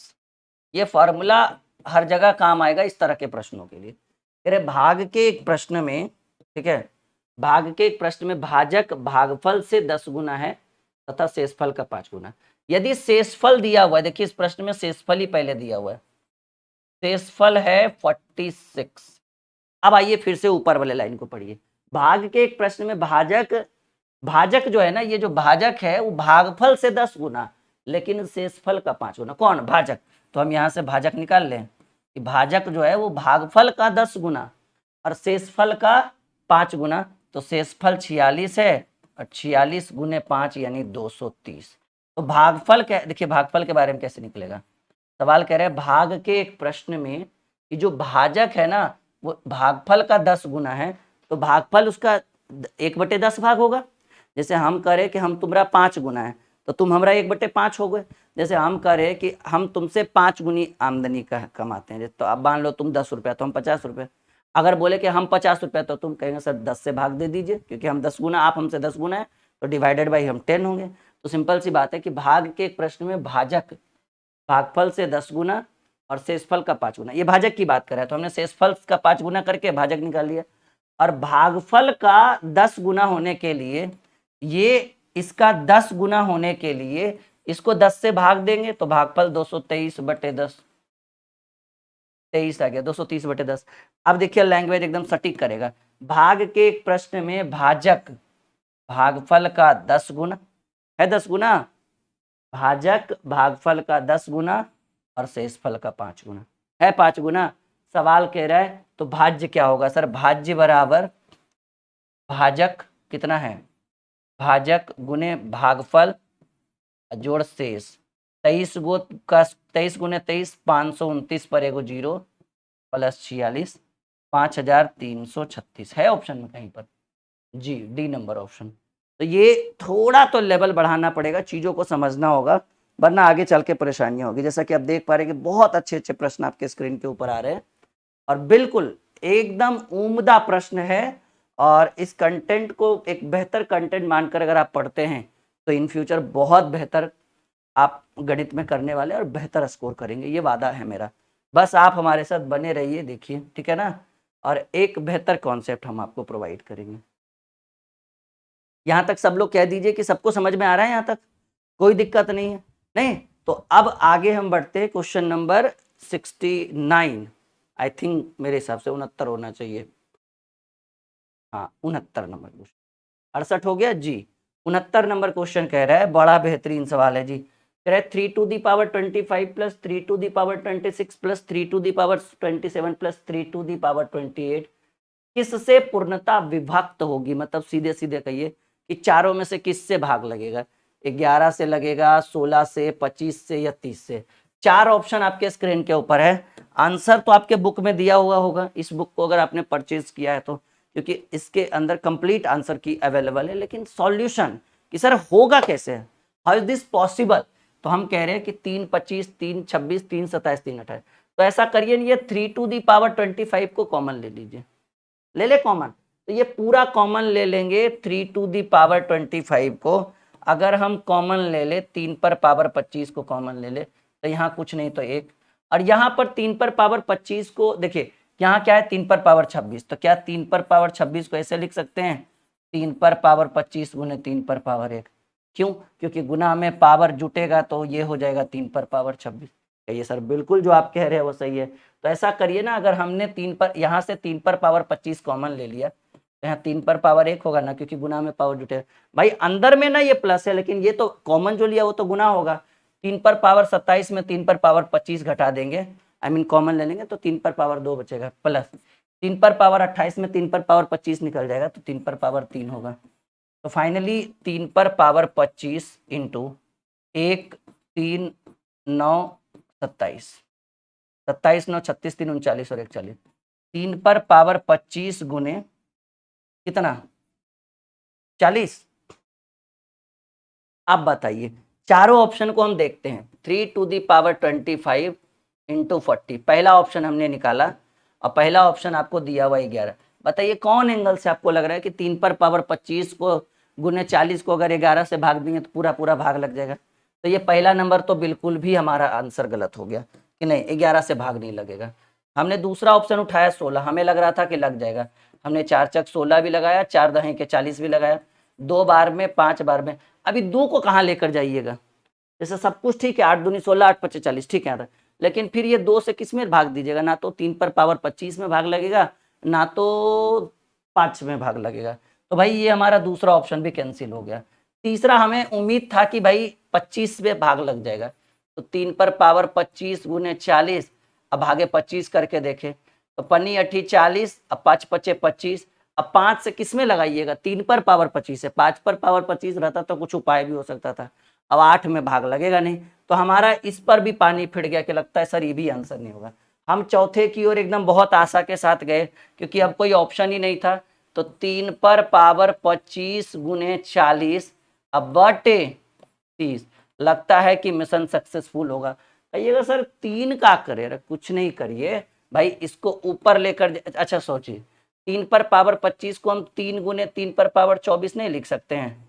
ये फॉर्मूला हर जगह काम आएगा इस तरह के प्रश्नों के लिए। कह रहे भाग के एक प्रश्न में, ठीक है, भाग के एक प्रश्न में भाजक भागफल से 10 गुना है तथा शेषफल का 5 गुना। यदि शेषफल दिया हुआ है, देखिए इस प्रश्न में शेषफल ही पहले दिया हुआ है, शेषफल है 46। अब आइए फिर से ऊपर वाले लाइन को पढ़िए, भाग के एक प्रश्न में भाजक, भाजक जो है ना, ये जो भाजक है वो भागफल से 10 गुना, लेकिन शेषफल का 5 गुना, कौन भाजक, तो हम यहाँ से भाजक निकाल लें कि भाजक जो है वो भागफल का 10 गुना और शेषफल का 5 गुना, तो शेषफल 46 है और 46 गुने 5 यानी 230। तो भागफल क्या, देखिए भागफल के बारे में कैसे निकलेगा। सवाल कह रहे हैं भाग के एक प्रश्न में कि जो भाजक है ना वो भागफल का 10 गुना है, तो भागफल उसका 1/10 भाग होगा। जैसे हम करें कि हम तुम्हारा 5 गुना है तो तुम हमारा 1/5 हो गए। जैसे हम करें कि हम तुमसे 5 गुनी आमदनी कमाते हैं, तो अब मान लो तुम 10 रुपया तो हम 50 रुपये। अगर बोले कि हम 50 रुपये तो तुम कहेंगे सर 10 से भाग दे दीजिए, क्योंकि हम 10 गुना, आप हमसे 10 गुना है तो डिवाइडेड बाई हम 10 होंगे। तो सिंपल सी बात है कि भाग के एक प्रश्न में भाजक भागफल से 10 गुना और शेषफल का 5 गुना, ये भाजक की बात कर रहा है तो हमने शेषफल का 5 गुना करके भाजक निकाल लिया। और भागफल का 10 गुना होने के लिए, ये इसका 10 गुना होने के लिए इसको 10 से भाग देंगे तो भागफल 223/10, 23 आ गया 230/10। अब देखिए लैंग्वेज एकदम सटीक करेगा। भाग के एक प्रश्न में भाजक भागफल का 10 गुना है, 10 गुना, भाजक भागफल का 10 गुना और शेषफल का 5 गुना है, 5 गुना। सवाल कह रहा है तो भाज्य क्या होगा सर, भाज्य बराबर भाजक कितना है, भाजक गुने भागफल जोड़ शेष, 23 गुने 23 529 पर एगो 0 प्लस 46 5336 है ऑप्शन में कहीं पर जी, डी नंबर ऑप्शन। तो ये थोड़ा तो लेवल बढ़ाना पड़ेगा, चीजों को समझना होगा, वरना आगे चल के परेशानियां होगी। जैसा कि आप देख पा रहे हैं कि बहुत अच्छे अच्छे प्रश्न आपके स्क्रीन के ऊपर आ रहे हैं और बिल्कुल एकदम उम्दा प्रश्न है। और इस कंटेंट को एक बेहतर कंटेंट मानकर अगर आप पढ़ते हैं तो इन फ्यूचर बहुत बेहतर आप गणित में करने वाले और बेहतर स्कोर करेंगे, ये वादा है मेरा। बस आप हमारे साथ बने रहिए, देखिए ठीक है ना, और एक बेहतर कॉन्सेप्ट हम आपको प्रोवाइड करेंगे। यहाँ तक सब लोग कह दीजिए कि सबको समझ में आ रहा है, यहाँ तक कोई दिक्कत नहीं है, नहीं? तो अब आगे हम बढ़ते हैं क्वेश्चन नंबर 69, आई थिंक मेरे हिसाब से 69 होना चाहिए, हाँ 69 नंबर क्वेश्चन, 68 हो गया जी। 69 नंबर क्वेश्चन कह रहा है, बड़ा बेहतरीन सवाल है जी। कह रहा है 3 to the power 25 plus 3 to the power 26 plus 3 to the power 27 plus 3 to the power 28 किससे पूर्णता विभक्त होगी। मतलब सीधे सीधे कहिए कि चारों में से किससे भाग लगेगा, 11 से लगेगा, 16 से, 25 से या 30 से। 4 ऑप्शन आपके स्क्रीन के ऊपर है। आंसर तो आपके बुक में दिया हुआ होगा, इस बुक को अगर आपने परचेज किया है तो, क्योंकि इसके अंदर कंप्लीट आंसर की अवेलेबल है। लेकिन सॉल्यूशन कि सर होगा कैसे, हाउ इज दिस पॉसिबल, तो हम कह रहे हैं कि 3 25 3 26 3 27 3 28। तो ऐसा करिए, ये 3 टू दी पावर 25 को कॉमन ले लीजिए, ले ले कॉमन, तो ये पूरा कॉमन ले लेंगे 3 टू दी पावर 25 को। अगर हम कॉमन ले ले 3 पर पावर 25 को कॉमन ले ले तो यहाँ कुछ नहीं तो 1, और यहाँ पर 3 पर पावर 25 को देखिए, यहाँ क्या है 3 पर पावर 26, तो क्या 3 पर पावर 26 को ऐसे लिख सकते हैं 3 पर पावर 25 गुने 3 पर पावर 1। क्यों, क्योंकि गुना में पावर जुटेगा तो ये हो जाएगा 3 पर पावर 26। ये सर बिल्कुल जो आप कह रहे हैं वो सही है। तो ऐसा करिए ना, अगर हमने 3 पर यहाँ से 3 पर पावर 25 कॉमन ले लिया तो यहाँ 3 पर पावर 1 होगा ना, क्योंकि गुना में पावर जुटे। भाई अंदर में ना ये प्लस है, लेकिन ये तो कॉमन जो लिया वो तो गुना होगा। 3 पर पावर 27 में 3 पर पावर 25 घटा देंगे, आई मीन कॉमन ले लेंगे तो 3 पर पावर 2 बचेगा, प्लस 3 पर पावर 28 में 3 पर पावर 25 निकल जाएगा तो 3 पर पावर 3 होगा। तो फाइनली 3 पर पावर 25 इंटू 1 3 9 27, 27 9 36 3 39 और 41, 3 पर पावर 25 गुने कितना 40। अब बताइए, चारों ऑप्शन को हम देखते हैं। 3 टू दी पावर 25 इंटू 40 पहला ऑप्शन हमने निकाला, और पहला ऑप्शन आपको दिया हुआ 11। बताइए कौन एंगल से आपको लग रहा है कि 3 पर पावर 25 को गुने 40 को अगर 11 से भाग देंगे तो पूरा पूरा भाग लग जाएगा। तो ये पहला नंबर तो बिल्कुल भी हमारा आंसर गलत हो गया कि नहीं, 11 से भाग नहीं लगेगा। हमने दूसरा ऑप्शन उठाया 16, हमें लग रहा था कि लग जाएगा, हमने 4 चक 16 भी लगाया, 4 दहें के 40 भी लगाया, 2 बार में 5 बार में। अभी 2 को कहाँ लेकर जाइएगा, जैसे सब कुछ ठीक है, 8 दूनी 16 8 5 40 ठीक है, लेकिन फिर ये 2 से किस में भाग दीजिएगा, ना तो 3 पर पावर 25 में भाग लगेगा, ना तो 5 में भाग लगेगा। तो भाई ये हमारा दूसरा ऑप्शन भी कैंसिल हो गया। तीसरा हमें उम्मीद था कि भाई 25 में भाग लग जाएगा, तो 3 पर पावर 25 गुने 40, अब भागे 25 करके देखे तो 5 8 40, अब 5 5 25, अब 5 से किस में लगाइएगा, 3 पर पावर 25 है, 5 पर पावर 25 रहता तो कुछ उपाय भी हो सकता था। अब 8 में भाग लगेगा नहीं, तो हमारा इस पर भी पानी फिर गया कि लगता है सर ये भी आंसर नहीं होगा। हम चौथे की ओर एकदम बहुत आशा के साथ गए क्योंकि अब कोई ऑप्शन ही नहीं था। तो 3 पर पावर 25 गुने 40 अब बटे 30, लगता है कि मिशन सक्सेसफुल होगा। कहिएगा सर 3 का करे, कुछ नहीं करिए भाई, इसको ऊपर लेकर, अच्छा सोचिए 3 पर पावर 25 को हम 3 गुने 3 पर पावर 24 नहीं लिख सकते हैं,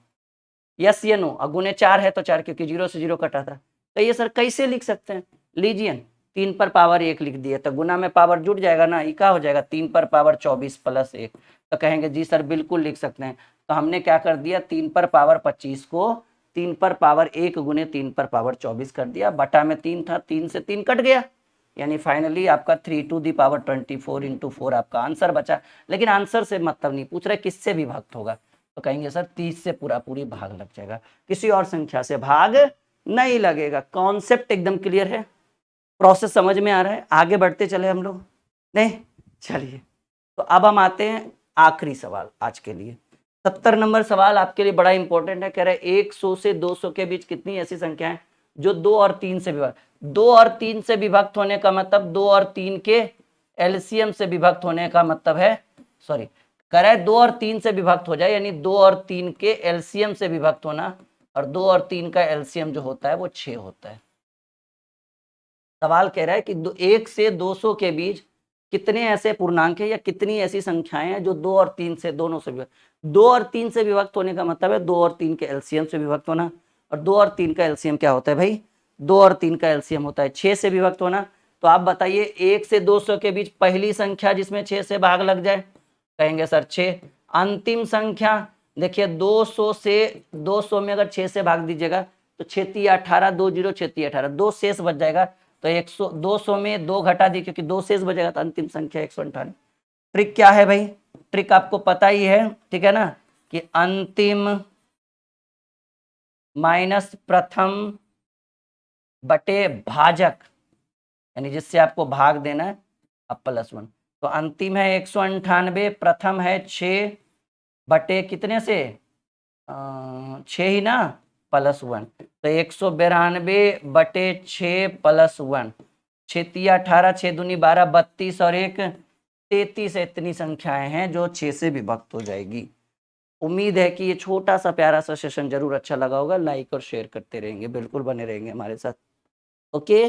यस या नो? और गुने 4 है तो 4, क्योंकि 0 से 0 कटा था। तो ये सर कैसे लिख सकते हैं, लीजिए 3 पर पावर 1 लिख दिए तो गुना में पावर जुड़ जाएगा ना, ये क्या हो जाएगा 3 पर पावर 24 प्लस 1। तो कहेंगे जी सर बिल्कुल लिख सकते हैं। तो हमने क्या कर दिया, 3 पर पावर 25 को 3 पर पावर 1 गुने 3 पर पावर 24 कर दिया, बटा में 3 था, 3 से 3 कट गया, यानी फाइनली आपका 3 टू दी पावर 24 इंटू 4 आपका आंसर बचा। लेकिन आंसर से मतलब नहीं पूछ रहे किससे विभक्त होगा, तो कहेंगे सर 30 से पूरा पूरी भाग लग जाएगा, किसी और संख्या से भाग नहीं लगेगा। कॉन्सेप्ट एकदम क्लियर है, प्रोसेस समझ में आ रहा है, आगे बढ़ते चले हम लोग, नहीं चलिए। तो अब हम आते हैं आखिरी सवाल आज के लिए। 70 नंबर सवाल आपके लिए बड़ा इंपॉर्टेंट है। कह रहे 100 से 200 के बीच कितनी ऐसी संख्याएं जो 2 और 3 से विभक्त, 2 और 3 से विभक्त होने का मतलब 2 और 3 के एलसीएम से विभक्त होने का मतलब है, सॉरी कह रहा है 2 और 3 से विभक्त हो जाए, यानी 2 और 3 के एलसीएम से विभक्त होना, और 2 और 3 का एलसीएम जो होता है वो 6 होता है। सवाल कह रहा है कि 1 से 200 के बीच कितने ऐसे पूर्णांक है या कितनी ऐसी संख्याएं हैं जो 2 और 3 से दोनों से विभक्त, 2 और 3 से विभक्त होने का मतलब है 2 और 3 के एलसीएम से विभक्त होना, और 2 और 3 का एलसीएम क्या होता है भाई, 2 और 3 का एलसीएम होता है 6 से विभक्त होना। तो आप बताइए 1 से 200 के बीच पहली संख्या जिसमें 6 से भाग लग जाए, कहेंगे सर 6। अंतिम संख्या देखिए 200 से 200 में अगर 6 से भाग दीजिएगा तो 6 × 18, 2 0 6 × 18, 2 शेष बच जाएगा। तो 100 200 में 2 घटा दी क्योंकि 2 शेष बचेगा, तो अंतिम संख्या 158। ट्रिक क्या है भाई, ट्रिक आपको पता ही है, ठीक है ना, कि अंतिम माइनस प्रथम बटे भाजक, यानी जिससे आपको भाग देना है अब +1। तो अंतिम है 198, प्रथम है 6 बटे कितने से 6 ही ना, +1। तो 192 बटे 6 +1, 6 × 18, 6 दूनी 12, 32 और 1 33, इतनी संख्याएं हैं जो 6 से विभक्त हो जाएगी। उम्मीद है कि ये छोटा सा प्यारा सा सेशन जरूर अच्छा लगा होगा, लाइक और शेयर करते रहेंगे, बिल्कुल बने रहेंगे हमारे साथ, ओके।